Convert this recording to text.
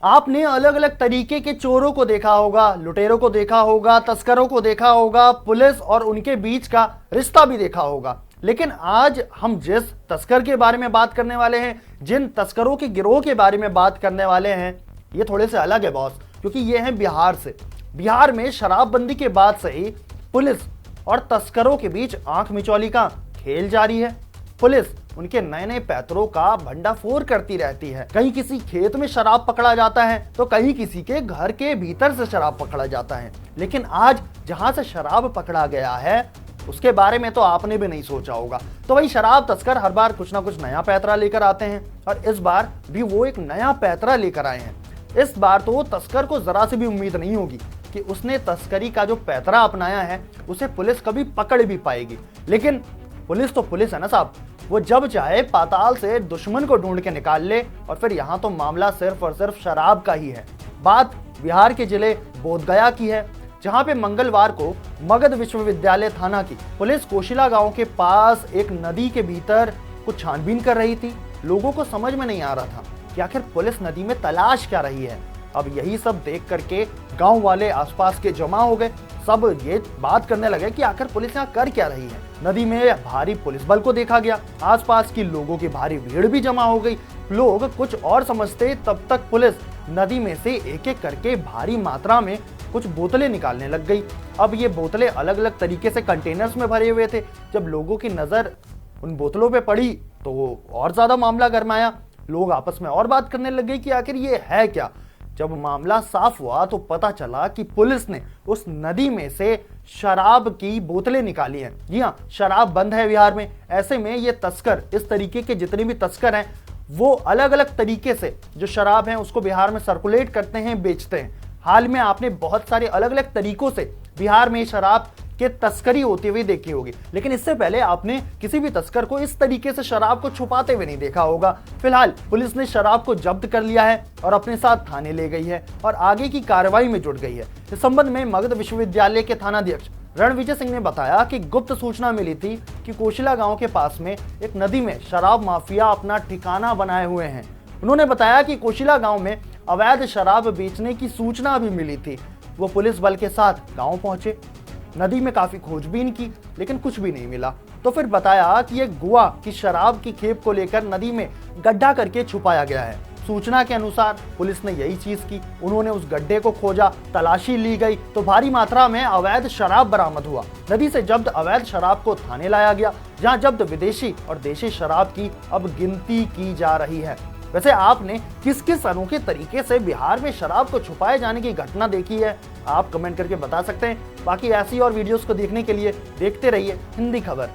आपने अलग अलग तरीके के चोरों को देखा होगा, लुटेरों को देखा होगा, तस्करों को देखा होगा, पुलिस और उनके बीच का रिश्ता भी देखा होगा। लेकिन आज हम जिस तस्कर के बारे में बात करने वाले हैं, जिन तस्करों के गिरोह के बारे में बात करने वाले हैं, ये थोड़े से अलग है बॉस, क्योंकि ये हैं बिहार से। बिहार में शराबबंदी के बाद से ही पुलिस और तस्करों के बीच आंख मिचौली का खेल जारी है। पुलिस उनके नए नए पैतरों का भंडाफोड़ करती रहती है। कहीं किसी खेत में शराब पकड़ा जाता है तो कहीं किसी के घर के भीतर से शराब पकड़ा जाता है। लेकिन आज जहां से शराब पकड़ा गया है उसके बारे में तो आपने भी नहीं सोचा होगा। तो वही शराब तस्कर हर बार कुछ ना कुछ नया पैतरा लेकर आते हैं और इस बार भी वो एक नया पैतरा लेकर आए हैं। इस बार तो तस्कर को जरा सी भी उम्मीद नहीं होगी कि उसने तस्करी का जो पैतरा अपनाया है उसे पुलिस कभी पकड़ भी पाएगी। लेकिन पुलिस तो पुलिस है ना साहब, वो जब चाहे पाताल से दुश्मन को ढूंढ के निकाल ले। और फिर यहाँ तो मामला सिर्फ और सिर्फ शराब का ही है। बात बिहार के जिले बोधगया की है, जहाँ पे मंगलवार को मगध विश्वविद्यालय थाना की पुलिस कोशिला गांव के पास एक नदी के भीतर कुछ छानबीन कर रही थी। लोगों को समझ में नहीं आ रहा था कि आखिर पुलिस नदी में तलाश क्या रही है। अब यही सब देख करके गांव वाले आसपास के जमा हो गए। सब ये बात करने लगे कि आखिर पुलिस यहाँ कर क्या रही है। नदी में भारी पुलिस बल को देखा गया, आसपास की लोगों की भारी भीड़ भी जमा हो गई। लोग कुछ और समझते तब तक पुलिस नदी में से एक एक करके भारी मात्रा में कुछ बोतलें निकालने लग गई। अब ये बोतलें अलग अलग तरीके से कंटेनर्स में भरे हुए थे। जब लोगों की नजर उन बोतलों पे पड़ी तो वो और ज्यादा मामला गरमाया। लोग आपस में और बात करने लग गए कि आखिर ये है क्या। जब मामला साफ हुआ तो पता चला कि पुलिस ने उस नदी में से शराब की बोतलें निकाली हैं। जी हाँ, शराब बंद है बिहार में। ऐसे में ये तस्कर, इस तरीके के जितने भी तस्कर हैं, वो अलग अलग तरीके से जो शराब है उसको बिहार में सर्कुलेट करते हैं, बेचते हैं। हाल में आपने बहुत सारे अलग अलग तरीकों से बिहार में शराब के तस्करी होती हुई देखी होगी, लेकिन इससे पहले आपने किसी भी तस्कर को इस तरीके से शराब को छुपाते हुए नहीं देखा होगा। फिलहाल पुलिस ने शराब को जब्त कर लिया है और अपने साथ थाने ले गई है और आगे की कार्रवाई में जुट गई है। इस संबंध में मगध विश्वविद्यालय के थानाध्यक्ष रणविजय सिंह ने बताया कि गुप्त सूचना मिली थी कि कोशिला गांव के पास में एक नदी में शराब माफिया अपना ठिकाना बनाए हुए हैं। उन्होंने बताया कि कोशिला गांव में अवैध शराब बेचने की सूचना भी मिली थी। वो पुलिस बल के साथ गांव पहुंचे, नदी में काफी खोजबीन की, लेकिन कुछ भी नहीं मिला। तो फिर बताया कि एक गुआ की शराब की खेप को लेकर नदी में गड्ढा करके छुपाया गया है। सूचना के अनुसार पुलिस ने यही चीज की। उन्होंने उस गड्ढे को खोजा, तलाशी ली गई तो भारी मात्रा में अवैध शराब बरामद हुआ। नदी से जब्त अवैध शराब को थाने लाया गया, जहां जब्त विदेशी और देशी शराब की अब गिनती की जा रही है। वैसे आपने किस किस अनोखे तरीके से बिहार में शराब को छुपाए जाने की घटना देखी है, आप कमेंट करके बता सकते हैं। बाकी ऐसी और वीडियोस को देखने के लिए देखते रहिए हिंदी खबर।